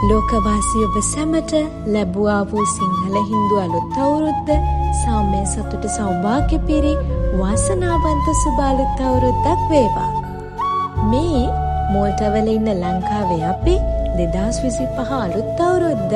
ලෝකවාසී ඔබ සැමට ලැබුවා වූ සිංහල හින්දු අලුත් අවුරුද්ද සෞම්‍ය සතුට සෞභාග්‍ය පිරි වාසනාවන්ත සුබ අලුත් අවුරුද්දක් වේවා. මේ මෝල්ටවල ඉන්න ලංකාවේ අපි 2025 අලුත් අවුරුද්ද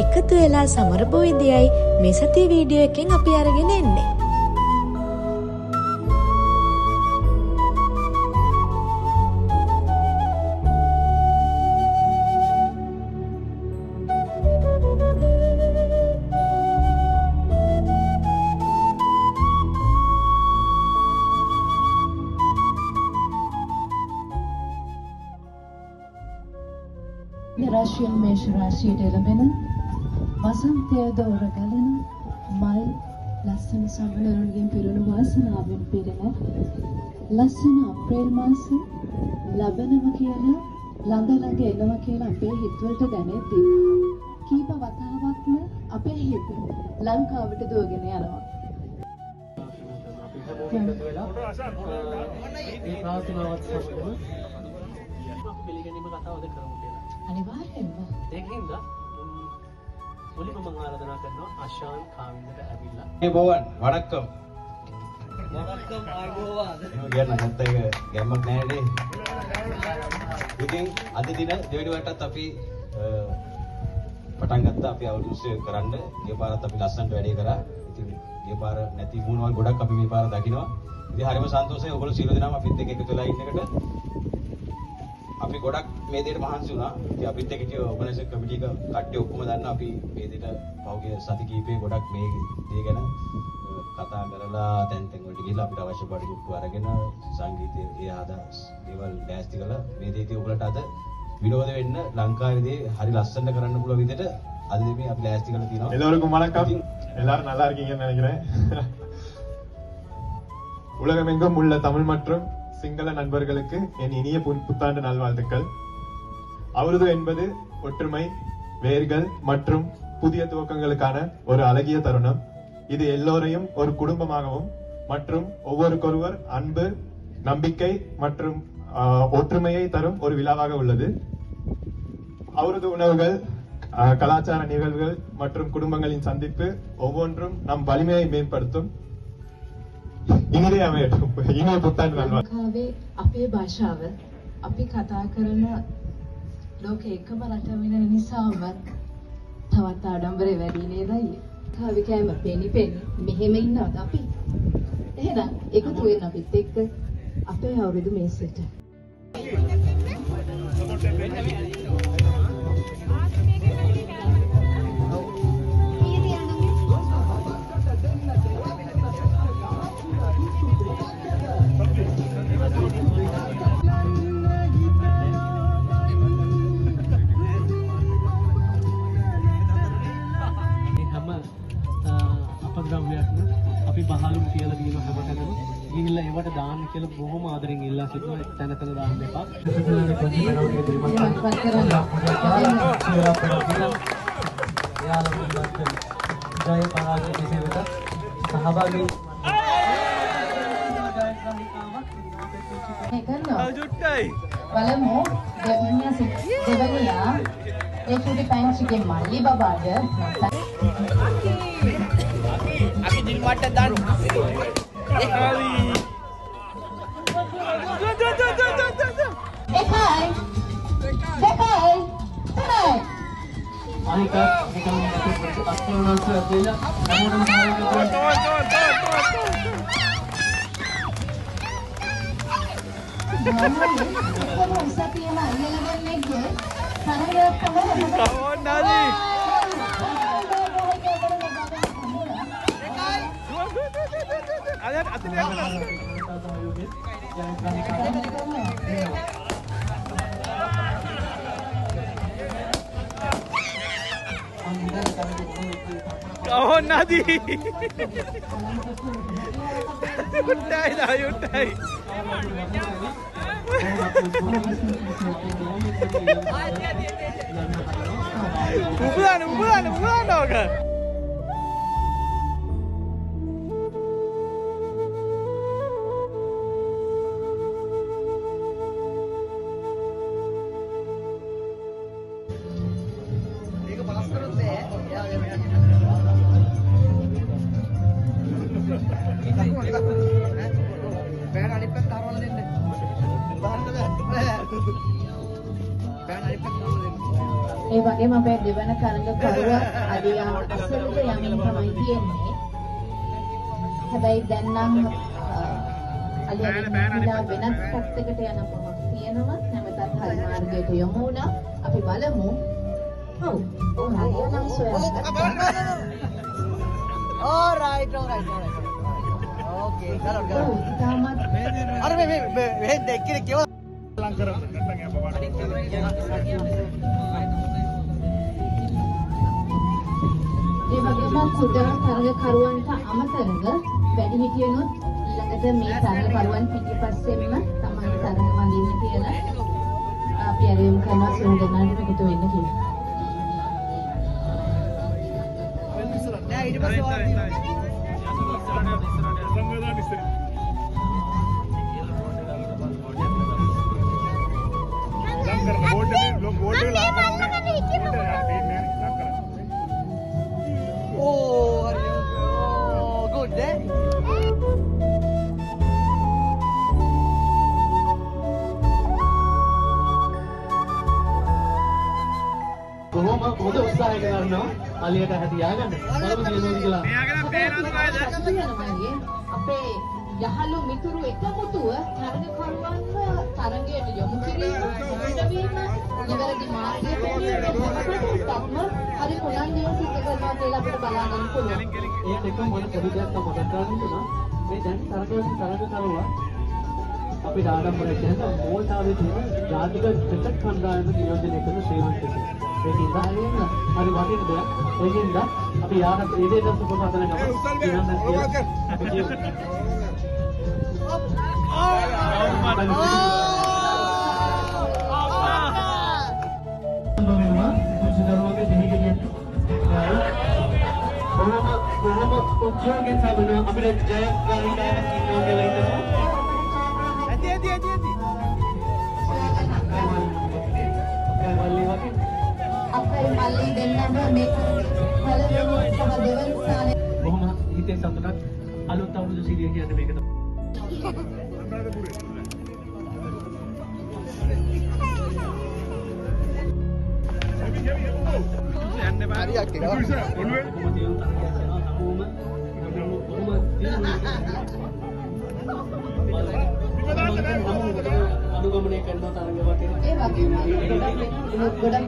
එකතු වෙලා සමරපු විදියයි මේ සතිය වීඩියෝ එකෙන් අපි අරගෙන එන්නේ. රාශියෙන් මේෂ රාශියට එළඹෙන වසන්තය දෝරගලන මල් ලස්සන සමනරුන්ගෙන් පිරුණු වාසනාවෙන් පිරෙන ලස්සන අප්‍රේල් මාසෙ ලබනම කියලා ළඟ ළඟ එනවා කියලා අපේ හිතවලට දැනෙද්දී කීප වතාවක්ම අපේ හිත ලංකාවට දුවගෙන යනවා. අනිවාර්යෙන්ම ඒකින්ද මුලින්ම මම ආරාධනා කරනවා අශාන් කාවින්දට ඇවිල්ලා මේ බෝවන් වණක්කම් ආගෝවාද කියන්න නැත්නම් ඒක ගැම්මක් නැහැ නේ. ඉතින් අද දින දෙවෙනි වටත් අපි පටන් ගත්තා අපි අවුරුද්දේ කරන්න. මේ පාරත් අපි ලස්සනට වැඩේ කරා. ඉතින් මේ පාර නැති වුණවල් ගොඩක් අපි මේ පාර දකිනවා. ඉතින් හරිම සන්තෝෂයි ඔයගොල්ලෝ සියලු දෙනාම අපිත් එක්ක එකතු වෙලා ඉන්න එකට. අපි ගොඩක් මේ දෙයට මහන්සි වුණා. ඉතින් අපිත් එක්ක ඕගනයිසර් කමිටි එක කට්ටිය ඔක්කොම දන්නා අපි මේ දෙයට පහුගිය සති කිහිපේ ගොඩක් මේ දේ ගැන කතා කරලා තැන් වලට ගිහිල්ලා අපිට අවශ්‍ය බඩගුට්ටු අරගෙන සංගීතයේ ඒ ආදාස් දේවල් ඩෑස්ටි කරලා මේ දේදී ඔයගලට අද විනෝද වෙන්න ලංකාවේදී හරි ලස්සනට කරන්න පුළුවන් විදිහට අද මේ අපි ඩෑස්ටි කරලා තියෙනවා. எல்லோருக்கும் வணக்கம். எல்லாரும் நல்லா இருக்கீங்கன்னு நினைக்கிறேன். உலகமெங்கும் உள்ள தமிழ் மற்றும் சிங்கள நண்பர்களுக்கு என் இனிய புத்தாண்டு நல்வாழ்த்துக்கள். அவருது என்பது ஒற்றுமை, வேர்கள் மற்றும் புதிய துவக்கங்களுக்கான ஒரு அழகிய தருணம். இது எல்லோரையும் ஒரு குடும்பமாகவும் மற்றும் ஒவ்வொருக்கொருவர் அன்பு, நம்பிக்கை மற்றும் ஒற்றுமையை தரும் ஒரு விழாவாக உள்ளது. அவரது உணவுகள், கலாச்சார நிகழ்வுகள் மற்றும் குடும்பங்களின் சந்திப்பு ஒவ்வொன்றும் நம் வலிமையை மேம்படுத்தும். ඉනිදේ යමේට ඉනේ පුත්තන් ගන්නවා. ලංකාවේ අපේ භාෂාව අපි කතා කරන ලෝක එකම රට වෙන නිසාම තවත් ආඩම්බරේ වැඩි නේද අයියේ? කාවි කෑම පෙනි මෙහෙම ඉන්නවද අපි? එහෙනම් එකතු වෙන අපිත් එක්ක අපේ අවුරුදු මේසෙට. අපි බහලුම් කියලා දීන හැමතැනම ගිහිල්ලා ඒවට දාන්න කියලා බොහොම ආදරෙන් ඉල්ලා සිටිනවා. තැන තැන දාන්න එපා. ජය පරාජය කෙසේද සහභාගී බලමු දෙවනියා ඒ චුටි පැන්චිගේ මල්ලි බබාද Aku jadi mata dan. Hai. Dekai. Hai. අනික නිකන් අස්තෝනස් ඇදලා හැමෝටම Kawan Nadi. Utai dah, utai. Bulan dah kan? ඒ වගේම අපේ දෙවන තරඟකරුවා අලියා අසලද යමින් තමයි තියෙන්නේ. හැබැයි දැන් නම් අලියා වෙනත් පැත්තකට යන බවක් තියෙනවා. නැවතත් හරි මාර්ගයට යමු වුණා. අපි බලමු. ඔව්. අලියා නම් සොයන්න. Alright. Okay, kalau ඔව්, ඉතාමත් අර මේ දෙක්කේ කියව ලං කරන්න නැත්නම් එයා බබාට ඒ වගේම කුඩා තරගකරුවන්ට අමතරව වැඩිහිටියනොත් ඊළඟට මේ තරගකරුවන් පිටිපස්සෙන්ම තමයි තරග වඳින්න කියලා අපි ආරම්භ කරනවා සියලු දෙනාට එකතු වෙන්න කියලා. නෑ ඊට පස්සේ වාර්තා good eh කොහොම හොඳ උත්සාහය කරනවා අලියට හැදියා ගන්න. බලමු කියනවා කියලා. මෙයාගෙන පේනවද කායද අපේ යහළු මිතුරු එකමුතුව තරගකරුවන්ව තරගයට යොමු කිරීම ඉඩවීම නිවැරදි මාර්ගය පෙන්වීම හරි පුලන්දිය සිද්ධ කරනවා කියලා අපිට බලාගන්න පුළුවන්. ඒත් එක මොන පොඩි දෙයක් තමයි මතක් කරගන්න ඕන. මේ දැන් තරගකරුවා අපි ආරම්භය කියන මෝල්තාවේ තියෙන ජාතික ක්‍රිකට් කණ්ඩායම නියෝජනය කරන ශ්‍රී ලංකාවේ. ඒකින්ද හරි වටින දෙයක්. ඒකින්ද අපි යාර ඒ දෙයක් සුපුරන ගමන් කියන්න අපි කියමු. කොහොම උද්‍යෝගයෙන් සමන අපිට ජයග්‍රහණයක් ඉන්නවා කියලා හිතනවා. ඇති අපේ මල්ලි දෙන්නම මේ පළවෙනි සහ දෙවන ස්ථානයේ බොහොම හිතේ සතුටක් අලුත් අවුරුදු සිරිය කියන්නේ මේක තමයි. යන්න බාරියක් එක අනුගමනය කරනවා තරඟ වටේ. ඒ වගේම ගොඩක්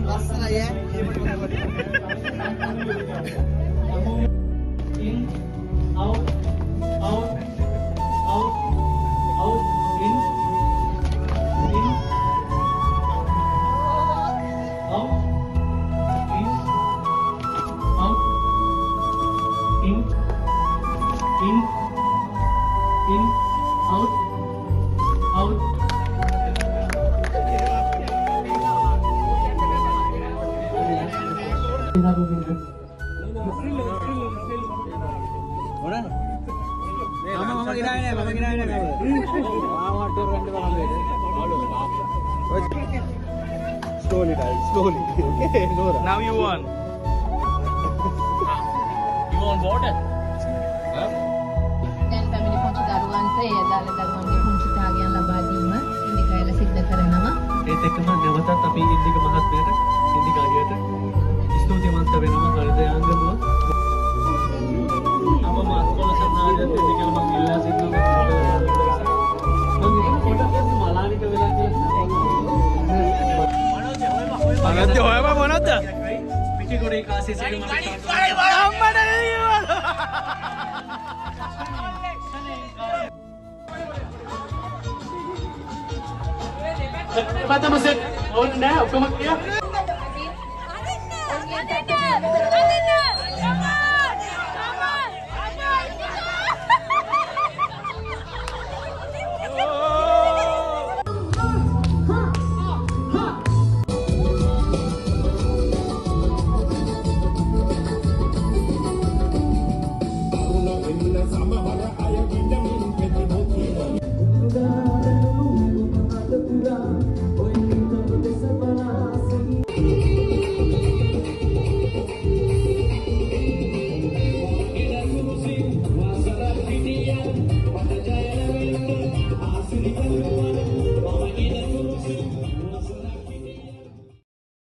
ලස්සනයි in out in out in out slowly okay now you want water දැන් පැමිණි පුංචි දරුවන්ට ඒ අදාළ දරුවන්ගේ පුංචි ත්‍යාගයන් ලබා දීම ඉන්දිකායල සිද්ධ කරනවා. ඒත් එක්කම නැවතත් අපි ඉන්දික මහත්මයාට ඉන්දිකාරියට ස්තුතිවන්ත වෙනවා හෘදයාංගමව. අපම අත්කොල සන්නාදයට ඉන්දිකල මම ඉල්ලා සිටිනවා. මම ඉතින් පොඩක් මලානික වෙලා කියලා. අනන්ත හොයම මොනවද පිටිකොඩේ කාසේ සේම අම්මට ප්‍රථම සෙට් ඕනේ නැහැ ඔක්කොම කිය